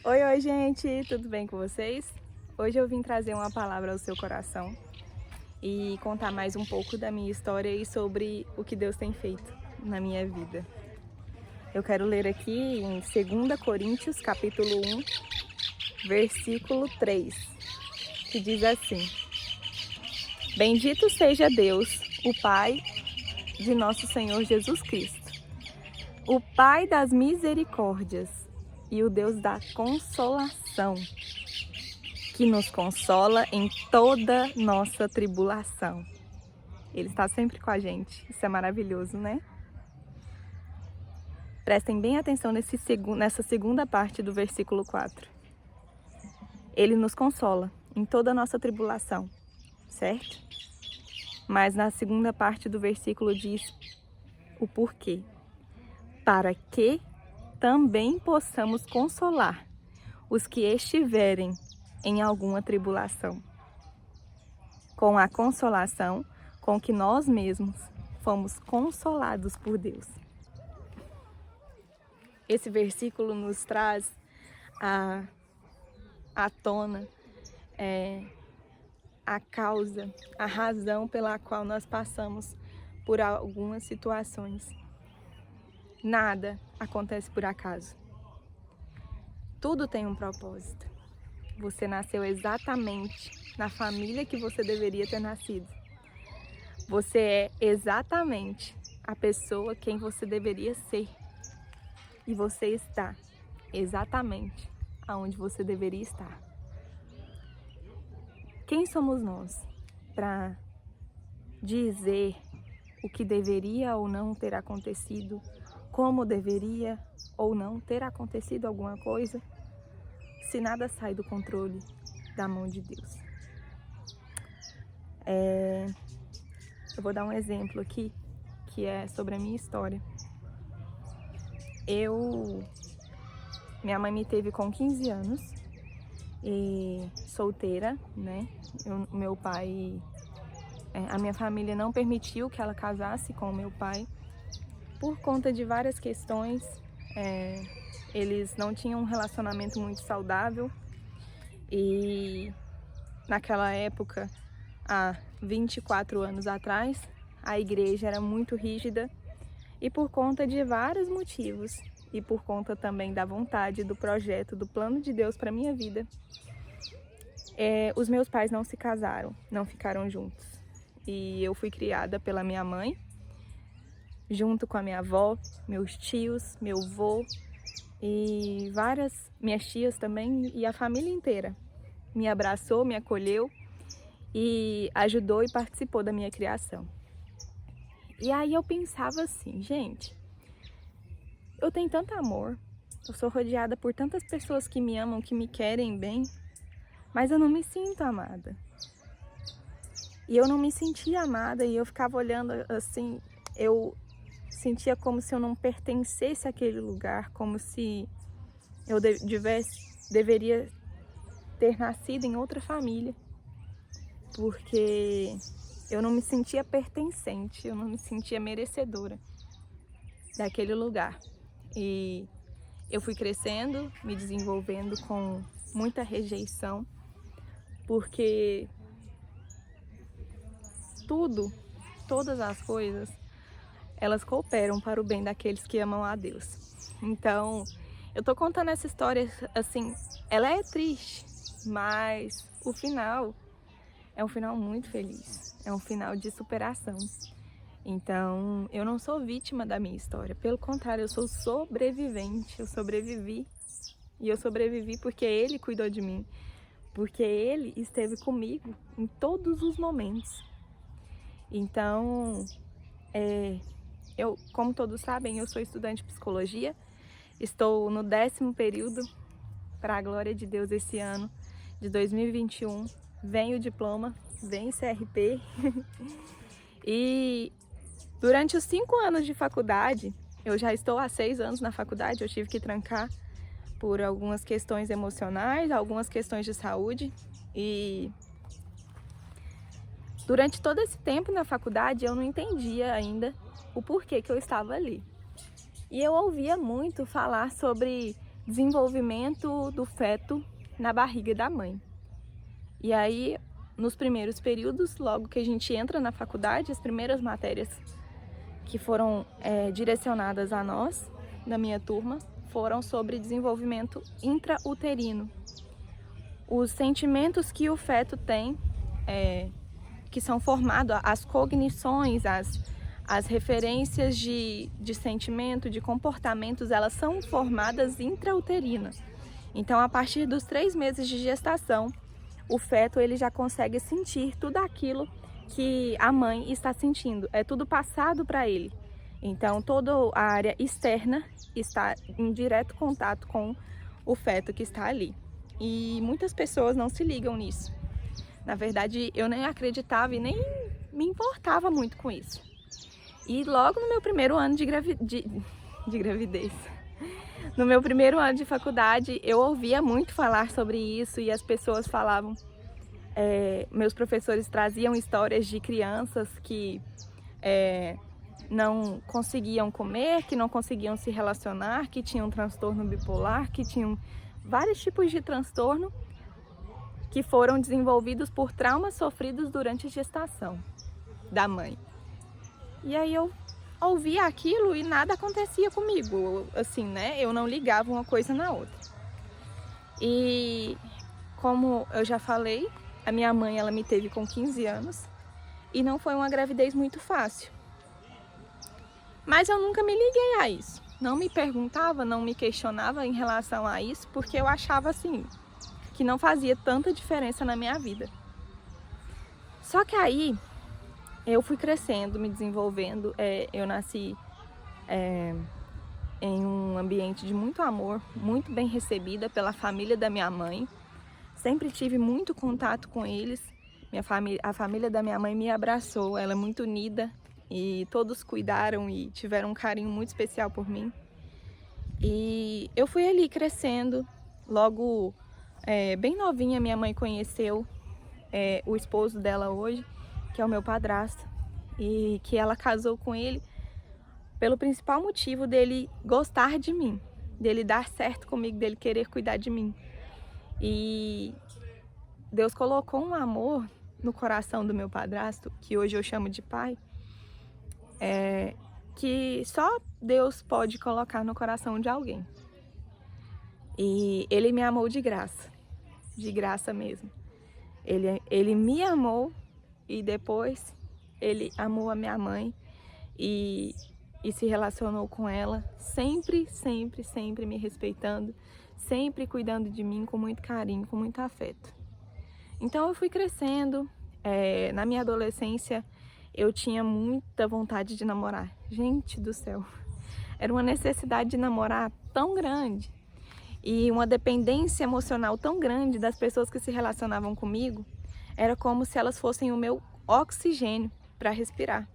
Oi, gente, tudo bem com vocês? Hoje eu vim trazer uma palavra ao seu coração e contar mais um pouco da minha história e sobre o que Deus tem feito na minha vida. Eu quero ler aqui em 2 Coríntios, capítulo 1, versículo 3, que diz assim: Bendito seja Deus, o Pai de nosso Senhor Jesus Cristo, o Pai das misericórdias e o Deus da consolação, que nos consola em toda nossa tribulação. Ele está sempre com a gente. Isso é maravilhoso, né? Prestem bem atenção nessa segunda parte do versículo 4. Ele nos consola em toda nossa tribulação, certo? Mas na segunda parte do versículo diz o porquê. Para que também possamos consolar os que estiverem em alguma tribulação, com a consolação com que nós mesmos fomos consolados por Deus. Esse versículo nos traz à tona a causa, a razão pela qual nós passamos por algumas situações. Nada acontece por acaso. Tudo tem um propósito. Você nasceu exatamente na família que você deveria ter nascido. Você é exatamente a pessoa quem você deveria ser. E você está exatamente aonde você deveria estar. Quem somos nós para dizer o que deveria ou não ter acontecido, como deveria ou não ter acontecido alguma coisa, se nada sai do controle da mão de Deus? Eu vou dar um exemplo aqui, que é sobre a minha história. Minha mãe me teve com 15 anos, e solteira, né? Meu pai, a minha família não permitiu que ela casasse com o meu pai, por conta de várias questões. Eles não tinham um relacionamento muito saudável e naquela época, há 24 anos atrás, a igreja era muito rígida e por conta de vários motivos e por conta também da vontade, do projeto, do plano de Deus para minha vida, os meus pais não se casaram, não ficaram juntos. E eu fui criada pela minha mãe, junto com a minha avó, meus tios, meu avô e minhas tias também, e a família inteira me abraçou, me acolheu e ajudou e participou da minha criação. E aí eu pensava assim, gente, eu tenho tanto amor, eu sou rodeada por tantas pessoas que me amam, que me querem bem, mas eu não me sinto amada. E eu não me sentia amada e eu ficava olhando assim, eu sentia como se eu não pertencesse àquele lugar, como se eu deveria ter nascido em outra família, porque eu não me sentia pertencente, eu não me sentia merecedora daquele lugar. E eu fui crescendo, me desenvolvendo com muita rejeição, porque todas as coisas, elas cooperam para o bem daqueles que amam a Deus. Então, eu tô contando essa história assim, ela é triste, mas o final é um final muito feliz, é um final de superação. Então, eu não sou vítima da minha história, pelo contrário, eu sou sobrevivente, eu sobrevivi. E eu sobrevivi porque Ele cuidou de mim, porque Ele esteve comigo em todos os momentos. Então, como todos sabem, eu sou estudante de psicologia, estou no 10º período, para a glória de Deus, esse ano de 2021, vem o diploma, vem o CRP, e durante os 5 anos de faculdade, eu já estou há 6 anos na faculdade, eu tive que trancar por algumas questões emocionais, algumas questões de saúde, e durante todo esse tempo na faculdade eu não entendia ainda o porquê que eu estava ali. E eu ouvia muito falar sobre desenvolvimento do feto na barriga da mãe. E aí, nos primeiros períodos, logo que a gente entra na faculdade, as primeiras matérias que foram direcionadas a nós, da minha turma, foram sobre desenvolvimento intrauterino. Os sentimentos que o feto tem, que são formados, as cognições, as referências de sentimento, de comportamentos, elas são formadas intrauterinas. Então, a partir dos 3 meses de gestação, o feto ele já consegue sentir tudo aquilo que a mãe está sentindo. É tudo passado para ele. Então, toda a área externa está em direto contato com o feto que está ali. E muitas pessoas não se ligam nisso. Na verdade, eu nem acreditava e nem me importava muito com isso. E logo no meu primeiro ano de gravidez, no meu primeiro ano de faculdade, eu ouvia muito falar sobre isso e as pessoas falavam, meus professores traziam histórias de crianças que não conseguiam comer, que não conseguiam se relacionar, que tinham transtorno bipolar, que tinham vários tipos de transtorno que foram desenvolvidos por traumas sofridos durante a gestação da mãe. E aí eu ouvia aquilo e nada acontecia comigo, assim, né? Eu não ligava uma coisa na outra. E como eu já falei, a minha mãe, ela me teve com 15 anos e não foi uma gravidez muito fácil. Mas eu nunca me liguei a isso. Não me perguntava, não me questionava em relação a isso, porque eu achava assim, que não fazia tanta diferença na minha vida. Só que aí eu fui crescendo, me desenvolvendo. Eu nasci em um ambiente de muito amor, muito bem recebida pela família da minha mãe. Sempre tive muito contato com eles. A família da minha mãe me abraçou, ela é muito unida e todos cuidaram e tiveram um carinho muito especial por mim. E eu fui ali crescendo. Logo, bem novinha, minha mãe conheceu o esposo dela hoje, que é o meu padrasto, e que ela casou com ele pelo principal motivo dele gostar de mim, dele dar certo comigo, dele querer cuidar de mim. E Deus colocou um amor no coração do meu padrasto, que hoje eu chamo de pai, que só Deus pode colocar no coração de alguém. E ele me amou de graça mesmo. Ele me amou e depois ele amou a minha mãe e se relacionou com ela, sempre, sempre, sempre me respeitando, sempre cuidando de mim com muito carinho, com muito afeto. Então eu fui crescendo. Na minha adolescência eu tinha muita vontade de namorar. Gente do céu, era uma necessidade de namorar tão grande e uma dependência emocional tão grande das pessoas que se relacionavam comigo. Era como se elas fossem o meu oxigênio para respirar.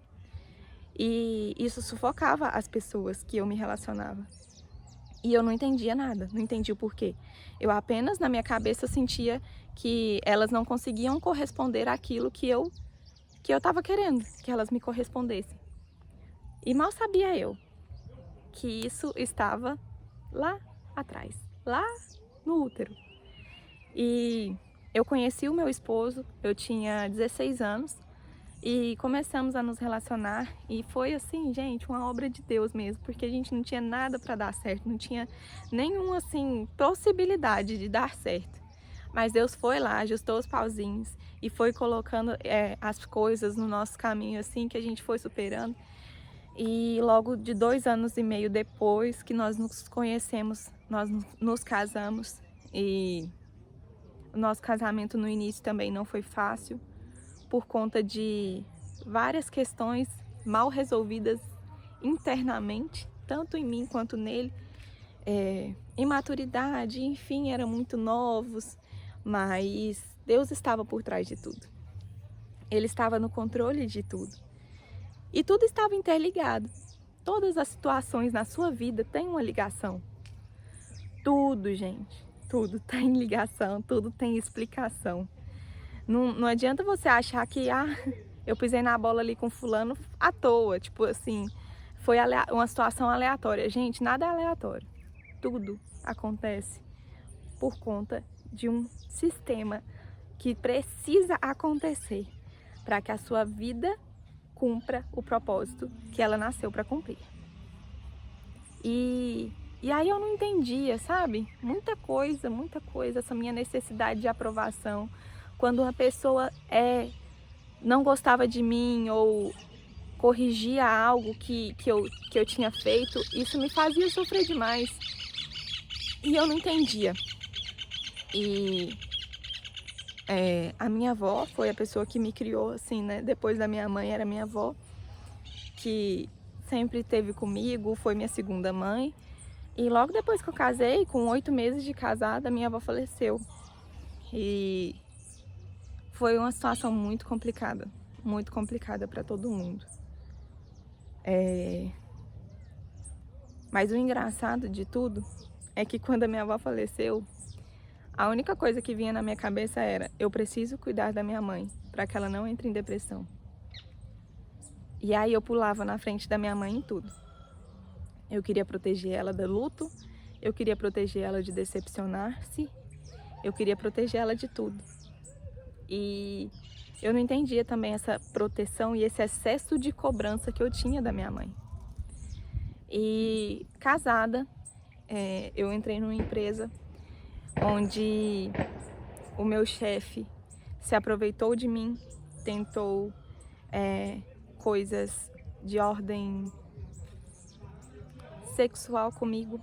E isso sufocava as pessoas que eu me relacionava. E eu não entendia nada, não entendia o porquê. Eu apenas, na minha cabeça, sentia que elas não conseguiam corresponder àquilo que eu estava querendo, que elas me correspondessem. E mal sabia eu que isso estava lá atrás, lá no útero. E eu conheci o meu esposo, eu tinha 16 anos e começamos a nos relacionar e foi assim, gente, uma obra de Deus mesmo, porque a gente não tinha nada para dar certo, não tinha nenhuma assim possibilidade de dar certo. Mas Deus foi lá, ajustou os pauzinhos e foi colocando as coisas no nosso caminho assim, que a gente foi superando. E logo de 2 anos e meio depois que nós nos conhecemos, nós nos casamos. E o nosso casamento no início também não foi fácil, por conta de várias questões mal resolvidas internamente, tanto em mim quanto nele. Imaturidade, enfim, eram muito novos, mas Deus estava por trás de tudo. Ele estava no controle de tudo. E tudo estava interligado. Todas as situações na sua vida têm uma ligação. Tudo, gente. Tudo tem ligação, tudo tem explicação. Não adianta você achar que eu pisei na bola ali com fulano à toa. Tipo assim, foi uma situação aleatória. Gente, nada é aleatório. tudo acontece por conta de um sistema que precisa acontecer para que a sua vida cumpra o propósito que ela nasceu para cumprir. E aí eu não entendia, sabe? Muita coisa, essa minha necessidade de aprovação. Quando uma pessoa não gostava de mim ou corrigia algo que eu tinha feito, isso me fazia sofrer demais. E eu não entendia. E a minha avó foi a pessoa que me criou, assim, né? Depois da minha mãe, era minha avó, que sempre esteve comigo, foi minha segunda mãe. E logo depois que eu casei, com 8 meses de casada, minha avó faleceu. E foi uma situação muito complicada para todo mundo. Mas o engraçado de tudo é que quando a minha avó faleceu, a única coisa que vinha na minha cabeça era: eu preciso cuidar da minha mãe para que ela não entre em depressão. E aí eu pulava na frente da minha mãe em tudo. Eu queria proteger ela do luto, eu queria proteger ela de decepcionar-se, eu queria proteger ela de tudo. E eu não entendia também essa proteção e esse excesso de cobrança que eu tinha da minha mãe. E casada, eu entrei numa empresa onde o meu chefe se aproveitou de mim, tentou coisas de ordem sexual comigo,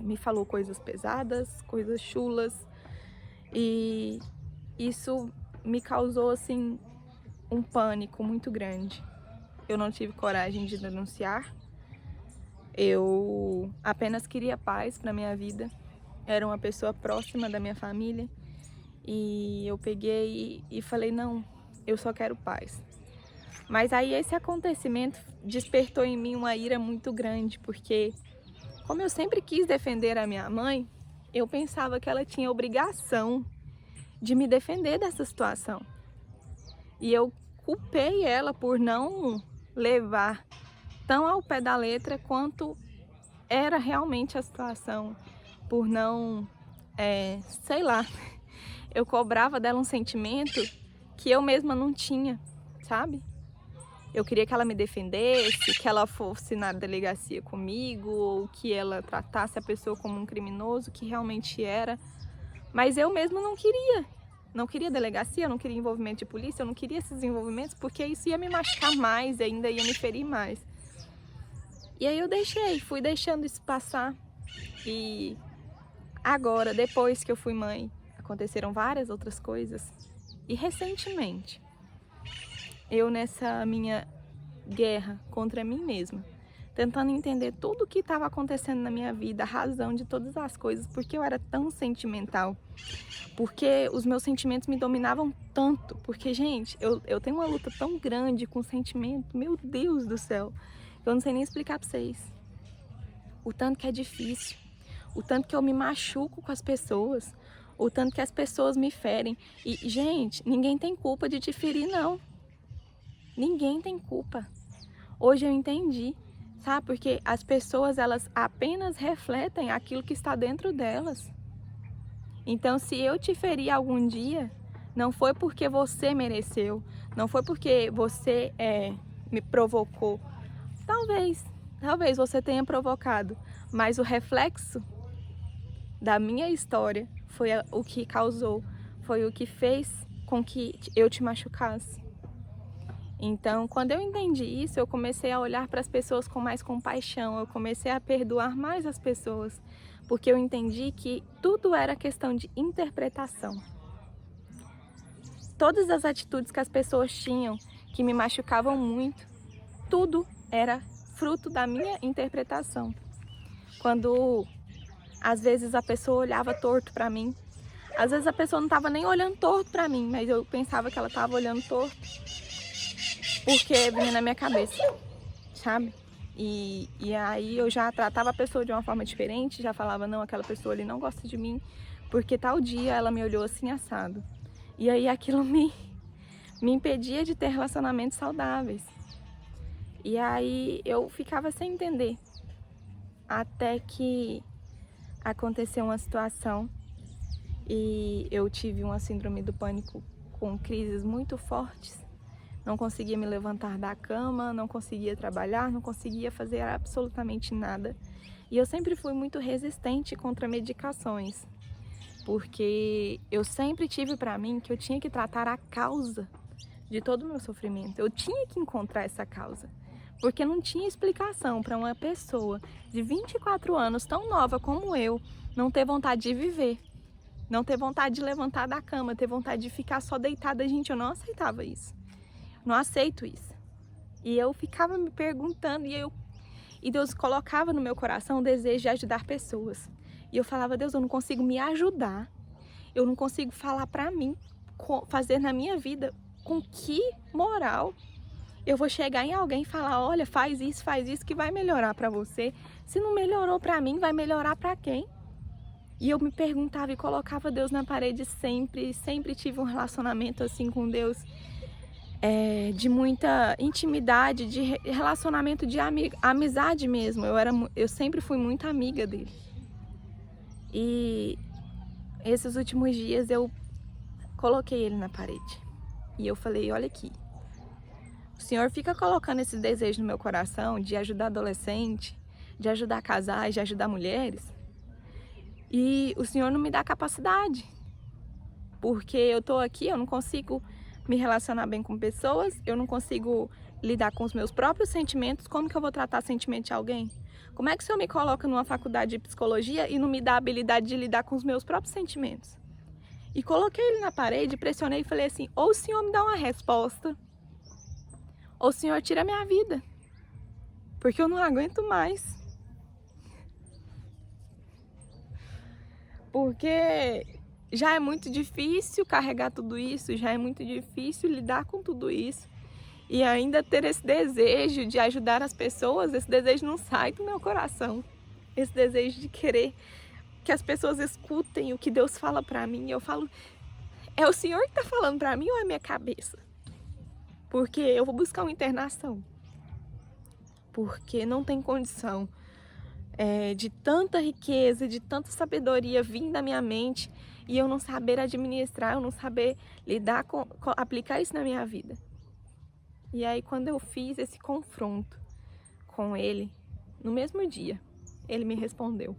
me falou coisas pesadas, coisas chulas, e isso me causou assim um pânico muito grande. Eu não tive coragem de denunciar, eu apenas queria paz para minha vida, era uma pessoa próxima da minha família, e eu peguei e falei: não, eu só quero paz. Mas aí esse acontecimento despertou em mim uma ira muito grande, porque como eu sempre quis defender a minha mãe, eu pensava que ela tinha obrigação de me defender dessa situação. E eu culpei ela por não levar tão ao pé da letra quanto era realmente a situação, por não, sei lá, eu cobrava dela um sentimento que eu mesma não tinha, sabe? Eu queria que ela me defendesse, que ela fosse na delegacia comigo, ou que ela tratasse a pessoa como um criminoso, que realmente era. Mas eu mesma não queria. Não queria delegacia, eu não queria envolvimento de polícia, eu não queria esses envolvimentos, porque isso ia me machucar mais, ainda ia me ferir mais. E aí eu fui deixando isso passar. E agora, depois que eu fui mãe, aconteceram várias outras coisas. E recentemente, eu nessa minha guerra contra mim mesma, tentando entender tudo o que estava acontecendo na minha vida, a razão de todas as coisas, porque eu era tão sentimental, porque os meus sentimentos me dominavam tanto, porque, gente, eu tenho uma luta tão grande com sentimento, meu Deus do céu, eu não sei nem explicar pra vocês o tanto que é difícil, o tanto que eu me machuco com as pessoas, o tanto que as pessoas me ferem. E, gente, ninguém tem culpa de te ferir, não. Ninguém tem culpa. Hoje eu entendi, sabe? Porque as pessoas, elas apenas refletem aquilo que está dentro delas. Então, se eu te feri algum dia, não foi porque você mereceu, não foi porque você me provocou. Talvez você tenha provocado, mas o reflexo da minha história foi o que causou, foi o que fez com que eu te machucasse. Então, quando eu entendi isso, eu comecei a olhar para as pessoas com mais compaixão, eu comecei a perdoar mais as pessoas, porque eu entendi que tudo era questão de interpretação. Todas as atitudes que as pessoas tinham, que me machucavam muito, tudo era fruto da minha interpretação. Quando, às vezes, a pessoa olhava torto para mim, às vezes a pessoa não estava nem olhando torto para mim, mas eu pensava que ela estava olhando torto, porque vinha na minha cabeça, sabe? E aí eu já tratava a pessoa de uma forma diferente, já falava: não, aquela pessoa ali não gosta de mim, porque tal dia ela me olhou assim assado. E aí aquilo me impedia de ter relacionamentos saudáveis. E aí eu ficava sem entender Até que aconteceu uma situação e eu tive uma síndrome do pânico com crises muito fortes. Não conseguia me levantar da cama, não conseguia trabalhar, não conseguia fazer absolutamente nada. E eu sempre fui muito resistente contra medicações, porque eu sempre tive para mim que eu tinha que tratar a causa de todo o meu sofrimento. Eu tinha que encontrar essa causa, porque não tinha explicação para uma pessoa de 24 anos, tão nova como eu, não ter vontade de viver, não ter vontade de levantar da cama, ter vontade de ficar só deitada. Gente, eu não aceitava isso. Não aceito isso. E eu ficava me perguntando, e Deus colocava no meu coração o desejo de ajudar pessoas. E eu falava: Deus, eu não consigo me ajudar, eu não consigo falar para mim, fazer na minha vida, com que moral eu vou chegar em alguém e falar: olha, faz isso que vai melhorar para você. Se não melhorou para mim, vai melhorar para quem? E eu me perguntava e colocava Deus na parede sempre. Sempre tive um relacionamento assim com Deus, de muita intimidade, de relacionamento de amizade mesmo. Eu sempre fui muito amiga dele. E esses últimos dias eu coloquei ele na parede. E eu falei: olha aqui, o Senhor fica colocando esse desejo no meu coração de ajudar adolescente, de ajudar casais, de ajudar mulheres. E o Senhor não me dá capacidade. Porque eu tô aqui, eu não consigo me relacionar bem com pessoas, eu não consigo lidar com os meus próprios sentimentos. Como que eu vou tratar sentimento de alguém? Como é que o Senhor me coloca numa faculdade de psicologia e não me dá a habilidade de lidar com os meus próprios sentimentos? E coloquei ele na parede, pressionei e falei assim: ou o Senhor me dá uma resposta, ou o Senhor tira a minha vida, porque eu não aguento mais. Porque já é muito difícil carregar tudo isso, já é muito difícil lidar com tudo isso. E ainda ter esse desejo de ajudar as pessoas, esse desejo não sai do meu coração. Esse desejo de querer que as pessoas escutem o que Deus fala pra mim. Eu falo: é o Senhor que tá falando pra mim ou é a minha cabeça? Porque eu vou buscar uma internação. Porque não tem condição de tanta riqueza, de tanta sabedoria vir na minha mente e eu não saber administrar, eu não saber lidar aplicar isso na minha vida. E aí, quando eu fiz esse confronto com ele, no mesmo dia, ele me respondeu.